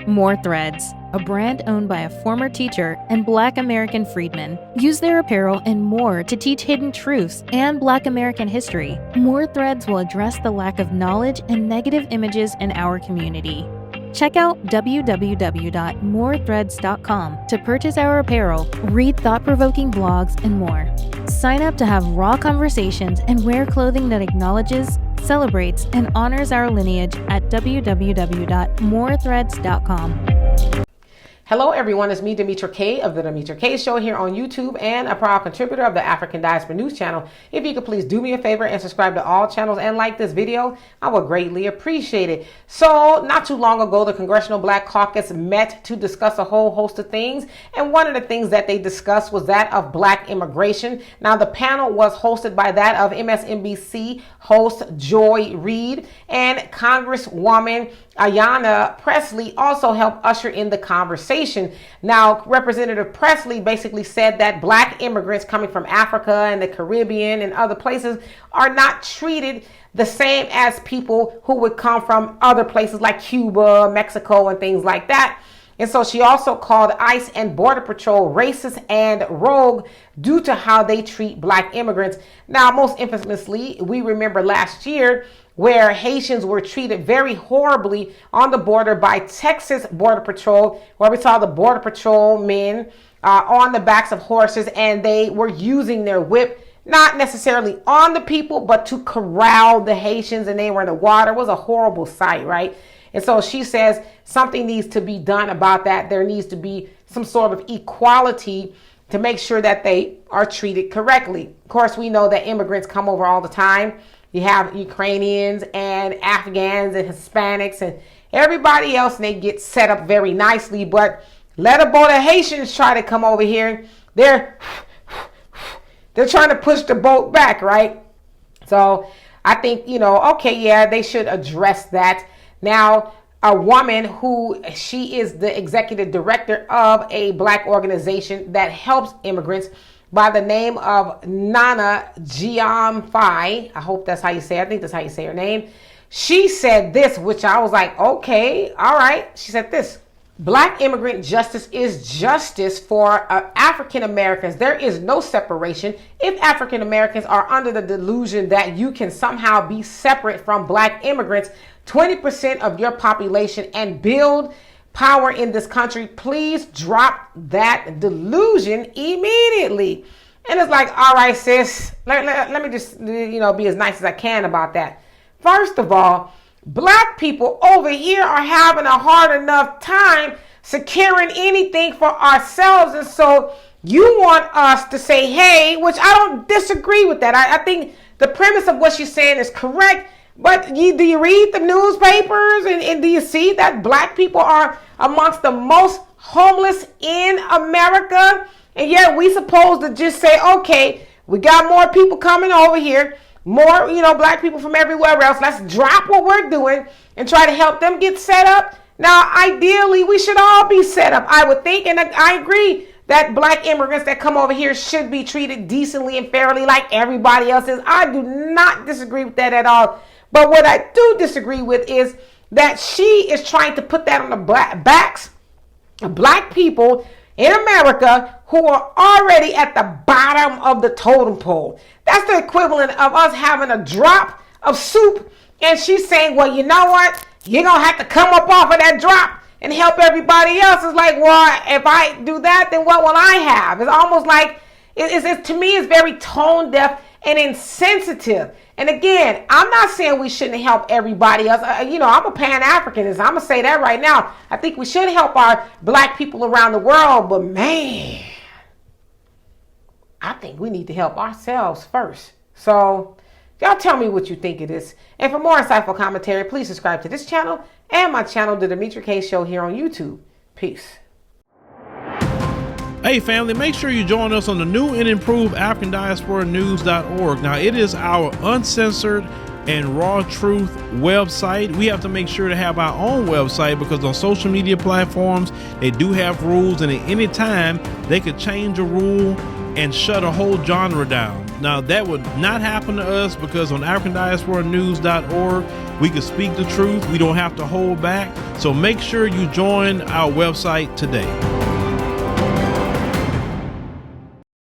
More Threads, a brand owned by a former teacher and Black American freedman, use their apparel and more to teach hidden truths and Black American history. More Threads will address the lack of knowledge and negative images in our community. Check out www.morethreads.com to purchase our apparel, read thought-provoking blogs, and more. Sign up to have raw conversations and wear clothing that acknowledges, celebrates, and honors our lineage at www.morethreads.com. Hello everyone, it's me, Demetra Kaye of the Demetra Kaye Show here on YouTube and a proud contributor of the African Diaspora News Channel. If you could please do me a favor and subscribe to all channels and like this video, I would greatly appreciate it. So, not too long ago, the Congressional Black Caucus met to discuss a whole host of things, and one of the things that they discussed was that of Black immigration. Now, the panel was hosted by that of MSNBC host Joy Reid, and Congresswoman Ayanna Pressley also helped usher in the conversation. Now, Representative Pressley basically said that Black immigrants coming from Africa and the Caribbean and other places are not treated the same as people who would come from other places like Cuba, Mexico, and things like that. And so she also called ICE and Border Patrol racist and rogue due to how they treat Black immigrants. Now, most infamously, we remember last year where Haitians were treated very horribly on the border by Texas Border Patrol, where we saw the Border Patrol men on the backs of horses, and they were using their whip, not necessarily on the people, but to corral the Haitians, and they were in the water. It was a horrible sight, right? And so she says something needs to be done about that. There needs to be some sort of equality to make sure that they are treated correctly. Of course, we know that immigrants come over all the time. You have Ukrainians and Afghans and Hispanics and everybody else, and they get set up very nicely. But let a boat of Haitians try to come over here. They're trying to push the boat back, right? So I think, okay, yeah, they should address that. Now, a woman who she is the executive director of a Black organization that helps immigrants by the name of Nana Giamfai. I hope that's how you say it. I think that's how you say her name. She said this, which I was like, okay, all right. She said this: Black immigrant justice is justice for African Americans. There is no separation. If African Americans are under the delusion that you can somehow be separate from Black immigrants, 20% of your population, and build power in this country, please drop that delusion immediately. And it's like, all right, sis, let me just, be as nice as I can about that. First of all, Black people over here are having a hard enough time securing anything for ourselves. And so you want us to say, hey, which I don't disagree with that. I think the premise of what she's saying is correct. But do you read the newspapers and do you see that Black people are amongst the most homeless in America? And yet we supposed to just say, okay, we got more people coming over here, more, Black people from everywhere else. Let's drop what we're doing and try to help them get set up. Now, ideally, we should all be set up, I would think. And I agree that Black immigrants that come over here should be treated decently and fairly like everybody else is. I do not disagree with that at all. But what I do disagree with is that she is trying to put that on the backs of Black people in America who are already at the bottom of the totem pole. That's the equivalent of us having a drop of soup, and she's saying, well, you know what? You're going to have to come up off of that drop and help everybody else. It's like, well, if I do that, then what will I have? It's almost like, to me, it's very tone deaf and insensitive. And again, I'm not saying we shouldn't help everybody else. I'm a Pan-Africanist. I'm going to say that right now. I think we should help our Black people around the world. But man, I think we need to help ourselves first. So y'all tell me what you think of this. And for more insightful commentary, please subscribe to this channel and my channel, The Demetra Kaye Show, here on YouTube. Peace. Hey family, make sure you join us on the new and improved AfricanDiasporaNews.org. Now, it is our uncensored and raw truth website. We have to make sure to have our own website because on social media platforms, they do have rules, and at any time they could change a rule and shut a whole genre down. Now, that would not happen to us because on AfricanDiasporaNews.org, we can speak the truth. We don't have to hold back. So make sure you join our website today.